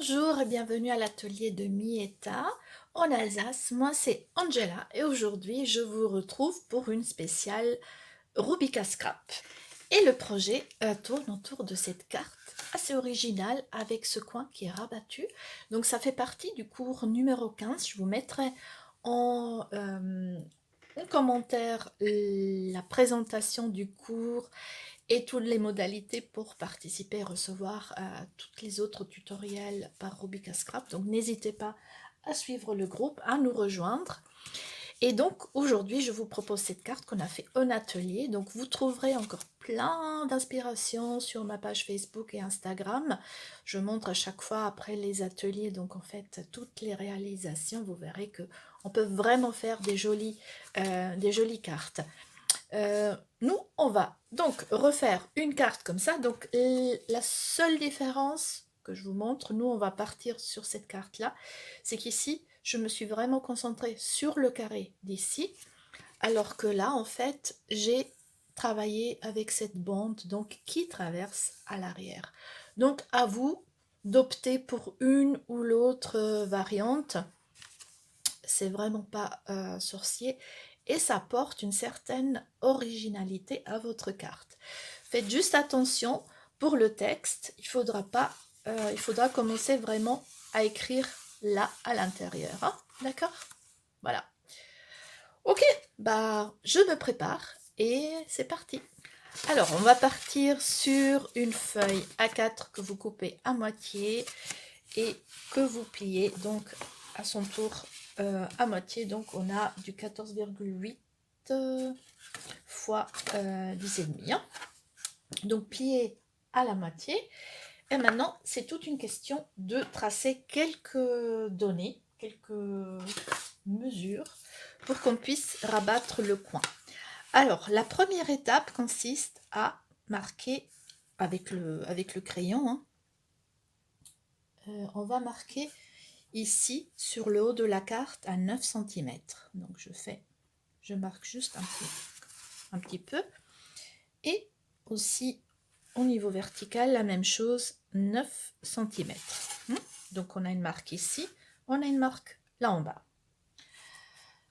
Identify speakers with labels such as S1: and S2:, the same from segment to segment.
S1: Bonjour et bienvenue à l'atelier de Mieta en Alsace. Moi c'est Angela et aujourd'hui je vous retrouve pour une spéciale Rubika Scrap. Et le projet tourne autour de cette carte assez originale avec ce coin qui est rabattu. Donc ça fait partie du cours numéro 15. Je vous mettrai en commentaire la présentation du cours et toutes les modalités pour participer et recevoir toutes les autres tutoriels par Rubika Scrap. Donc n'hésitez pas à suivre le groupe, à nous rejoindre. Et donc aujourd'hui je vous propose cette carte qu'on a fait en atelier. Donc vous trouverez encore plein d'inspirations sur ma page Facebook et Instagram. Je montre à chaque fois après les ateliers, donc en fait toutes les réalisations. Vous verrez que on peut vraiment faire des jolies cartes. Nous, on va donc refaire une carte comme ça. Donc, la seule différence que je vous montre, nous, on va partir sur cette carte-là, c'est qu'ici, je me suis vraiment concentrée sur le carré d'ici, alors que là, en fait, j'ai travaillé avec cette bande donc qui traverse à l'arrière. Donc, à vous d'opter pour une ou l'autre variante. C'est vraiment pas sorcier et ça porte une certaine originalité à votre carte. Faites juste attention pour le texte, il faudra commencer vraiment à écrire là à l'intérieur, hein, d'accord? Voilà. Ok, bah je me prépare et c'est parti. Alors on va partir sur une feuille A4 que vous coupez à moitié et que vous pliez donc à son tour à moitié. Donc on a du 14,8 fois 10,5, hein. Donc plié à la moitié. Et maintenant c'est toute une question de tracer quelques données, quelques mesures pour qu'on puisse rabattre le coin. Alors la première étape consiste à marquer avec le crayon, hein. On va marquer ici sur le haut de la carte à 9 cm. Donc je marque juste un petit peu. Et aussi au niveau vertical, la même chose, 9 cm. Donc on a une marque ici, on a une marque là en bas.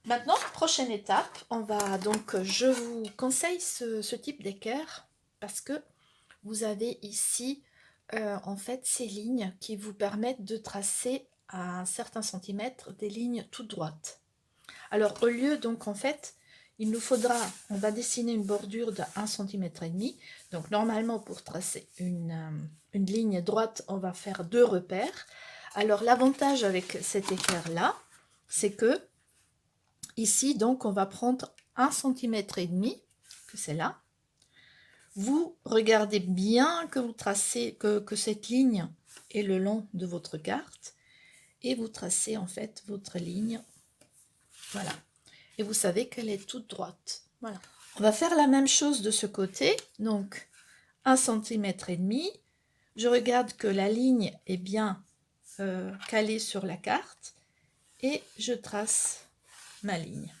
S1: Maintenant, prochaine étape, je vous conseille ce type d'équerre parce que vous avez ici en fait ces lignes qui vous permettent de tracer à un certain centimètre des lignes toutes droites. Alors au lieu donc en fait on va dessiner une bordure de 1,5 cm. Donc normalement pour tracer une ligne droite on va faire 2 repères. Alors l'avantage avec cet équerre là c'est que ici donc on va prendre 1,5 cm, que c'est là. Vous regardez bien que vous tracez, que cette ligne est le long de votre carte et vous tracez en fait votre ligne, voilà. Et vous savez qu'elle est toute droite, voilà. On va faire la même chose de ce côté, donc 1,5 cm. Je regarde que la ligne est bien calée sur la carte et je trace ma ligne.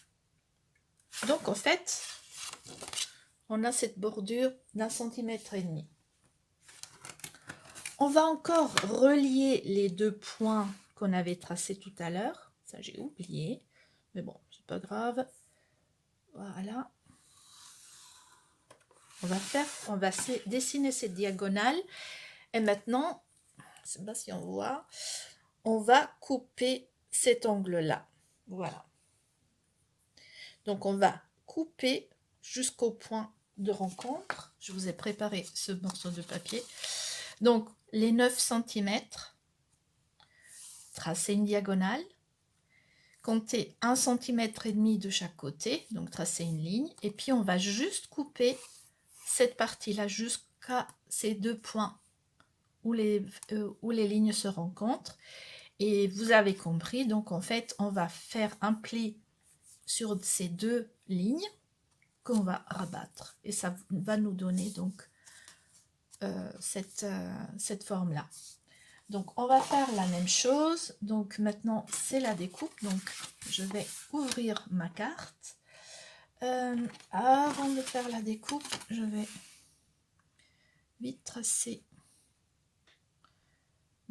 S1: Donc en fait, on a cette bordure d'1,5 cm. On va encore relier les deux points qu'on avait tracés tout à l'heure. Ça, j'ai oublié. Mais bon, c'est pas grave. Voilà. On va dessiner cette diagonale. Et maintenant, je ne sais pas si on voit, on va couper cet angle-là. Voilà. Donc, on va couper jusqu'au point de rencontre. Je vous ai préparé ce morceau de papier. Donc, les 9 cm, tracer une diagonale, compter 1,5 cm de chaque côté, donc tracer une ligne, et puis on va juste couper cette partie-là jusqu'à ces deux points où les lignes se rencontrent. Et vous avez compris, donc en fait, on va faire un pli sur ces deux lignes qu'on va rabattre. Et ça va nous donner donc cette forme-là. Donc on va faire la même chose. Donc maintenant c'est la découpe. Donc je vais ouvrir ma carte. Avant de faire la découpe, je vais vite tracer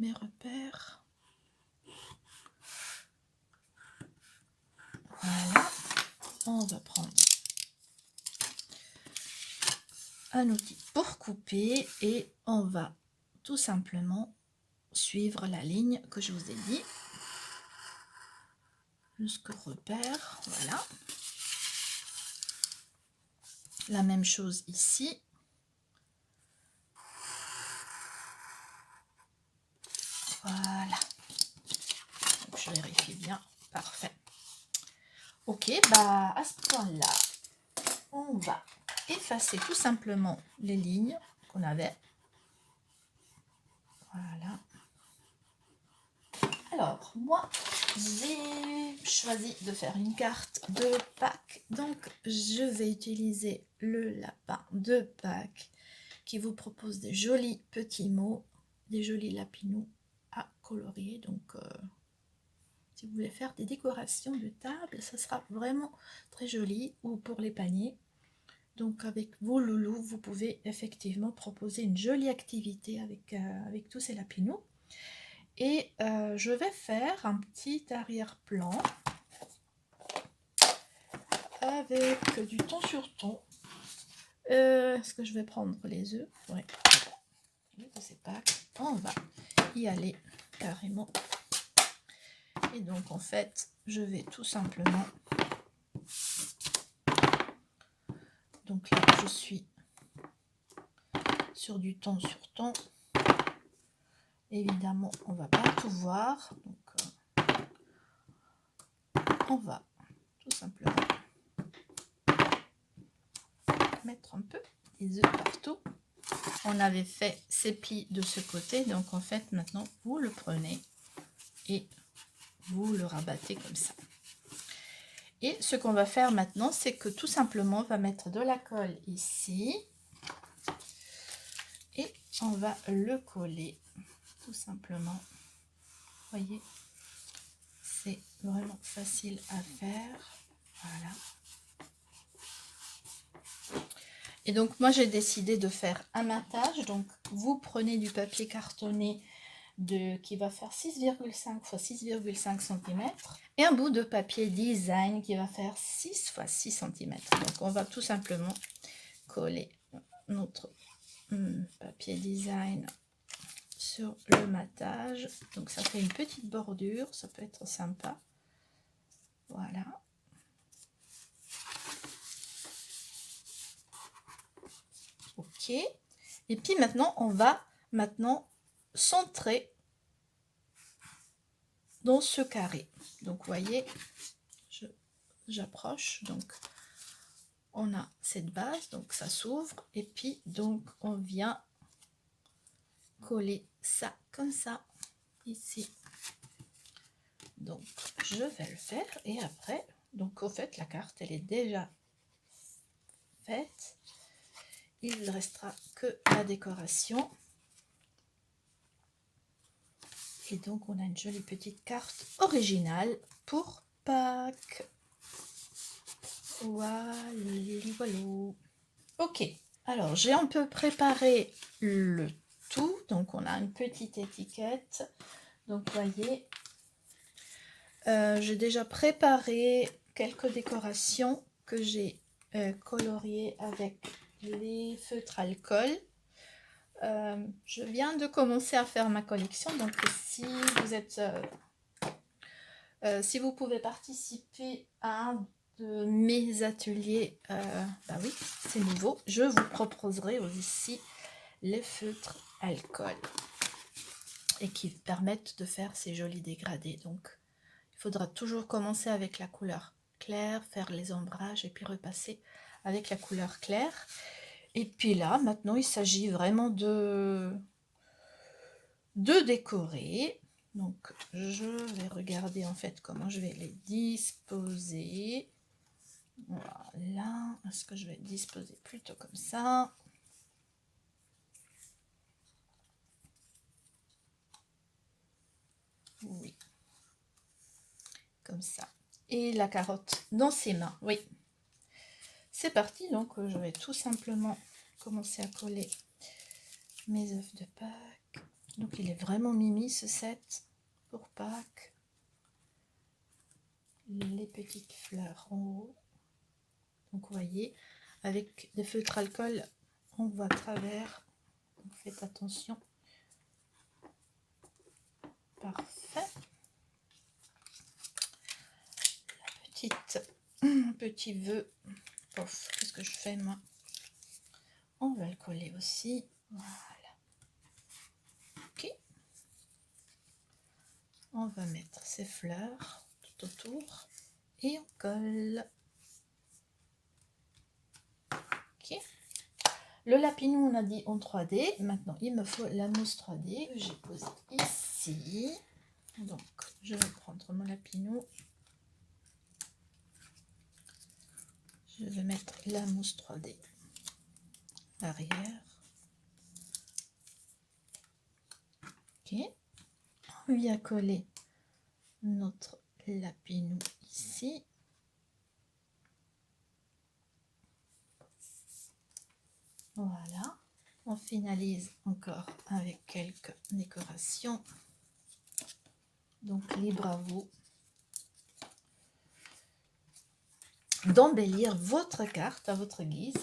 S1: mes repères. Voilà, on va prendre un outil pour couper et on va tout simplement suivre la ligne que je vous ai dit jusqu'au repère. Voilà, la même chose ici. Voilà, donc je vérifie bien. Parfait. Ok, bah à ce point-là, on va effacer tout simplement les lignes qu'on avait. Voilà. Alors, moi, j'ai choisi de faire une carte de Pâques. Donc, je vais utiliser le lapin de Pâques qui vous propose des jolis petits mots, des jolis lapinous à colorier. Donc, si vous voulez faire des décorations de table, ça sera vraiment très joli, ou pour les paniers. Donc avec vos loulous, vous pouvez effectivement proposer une jolie activité avec tous ces lapinous. Et je vais faire un petit arrière-plan avec du ton sur ton. Est-ce que je vais prendre les œufs? Oui, c'est pas. On va y aller carrément. Et donc en fait, je vais tout simplement. Donc là, je suis sur du ton sur ton. Évidemment, on va pas tout voir. Donc, on va tout simplement mettre un peu des œufs partout. On avait fait ces plis de ce côté, donc en fait maintenant vous le prenez et vous le rabattez comme ça. Et ce qu'on va faire maintenant, c'est que tout simplement on va mettre de la colle ici et on va le coller tout simplement. Vous voyez, c'est vraiment facile à faire. Voilà. Et donc moi j'ai décidé de faire un matage. Donc vous prenez du papier cartonné qui va faire 6,5 x 6,5 cm et un bout de papier design qui va faire 6 x 6 cm. Donc on va tout simplement coller notre papier design sur le matage. Donc ça fait une petite bordure, ça peut être sympa. Voilà. Ok. Et puis maintenant on va centrer dans ce carré. Donc vous voyez, j'approche, donc on a cette base, donc ça s'ouvre et puis donc on vient coller ça comme ça ici. Donc je vais le faire et après, donc au fait la carte elle est déjà faite. Il ne restera que la décoration. Et donc on a une jolie petite carte originale pour Pâques. Voilà, voilà. Ok, alors j'ai un peu préparé le tout. Donc on a une petite étiquette. Donc vous voyez, j'ai déjà préparé quelques décorations que j'ai coloriées avec les feutres alcool. Je viens de commencer à faire ma collection, donc si vous êtes si vous pouvez participer à un de mes ateliers, bah oui, c'est nouveau, je vous proposerai aussi les feutres alcool et qui permettent de faire ces jolis dégradés. Donc il faudra toujours commencer avec la couleur claire, faire les ombrages et puis repasser avec la couleur claire. Et puis là, maintenant, il s'agit vraiment de décorer. Donc, je vais regarder en fait comment je vais les disposer. Voilà. Est-ce que je vais disposer plutôt comme ça? Oui. Comme ça. Et la carotte dans ses mains. Oui. C'est parti. Donc, je vais tout simplement commencer à coller mes œufs de Pâques. Donc il est vraiment mimi ce set pour Pâques. Les petites fleurs en haut. Donc vous voyez, avec des feutres alcool, on voit à travers. Donc faites attention. Parfait. Petit vœu. Qu'est-ce que je fais moi? On va le coller aussi. Voilà. Ok. On va mettre ces fleurs tout autour et on colle. Ok. Le lapinou, on a dit en 3D. Maintenant, il me faut la mousse 3D que j'ai posée ici. Donc, je vais prendre mon lapinou. Je vais mettre la mousse 3D arrière. Ok. On vient coller notre lapinou ici. Voilà. On finalise encore avec quelques décorations. Donc, libre à vous d'embellir votre carte à votre guise.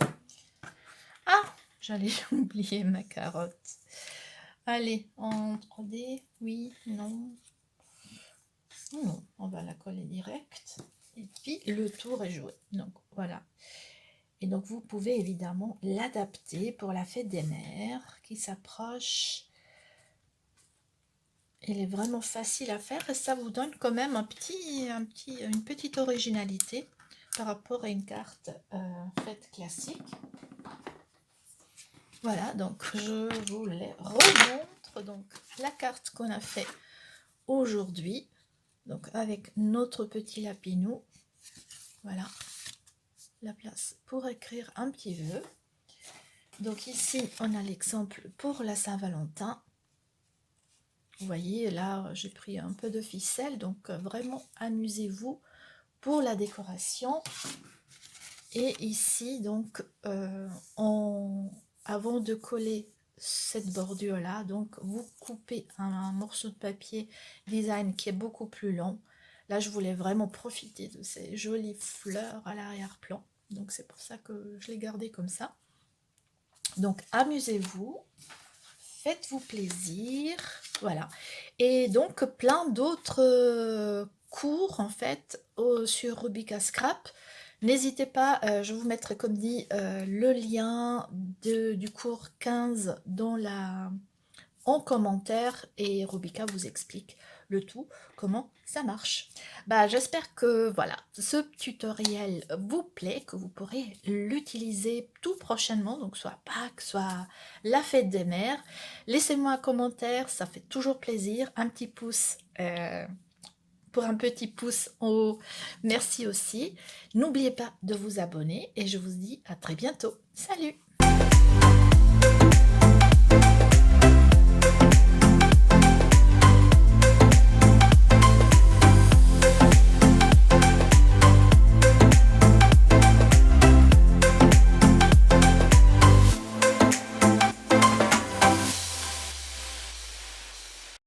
S1: Ah, j'allais oublier ma carotte. Allez, en 3D, oui, non. Non, on va la coller direct. Et puis, le tour est joué. Donc, voilà. Et donc, vous pouvez évidemment l'adapter pour la fête des mères qui s'approche. Elle est vraiment facile à faire et ça vous donne quand même une petite originalité par rapport à une carte faite classique. Voilà, donc je vous les remontre. Donc, la carte qu'on a fait aujourd'hui, donc avec notre petit lapinou. Voilà, la place pour écrire un petit vœu. Donc ici, on a l'exemple pour la Saint-Valentin. Vous voyez, là, j'ai pris un peu de ficelle, donc vraiment amusez-vous pour la décoration. Et ici, donc, avant de coller cette bordure-là, donc vous coupez un morceau de papier design qui est beaucoup plus long. Là, je voulais vraiment profiter de ces jolies fleurs à l'arrière-plan. Donc, c'est pour ça que je l'ai gardé comme ça. Donc, amusez-vous. Faites-vous plaisir, voilà. Et donc, plein d'autres cours, en fait, sur Rubika Scrap. N'hésitez pas, je vous mettrai, comme dit, le lien du cours 15 en commentaire et Rubika vous explique le tout, comment ça marche. Bah, j'espère que voilà, ce tutoriel vous plaît, que vous pourrez l'utiliser tout prochainement, donc soit Pâques, soit la fête des mères. Laissez-moi un commentaire, ça fait toujours plaisir, un petit pouce pour un petit pouce en haut, merci aussi. N'oubliez pas de vous abonner et je vous dis à très bientôt. Salut!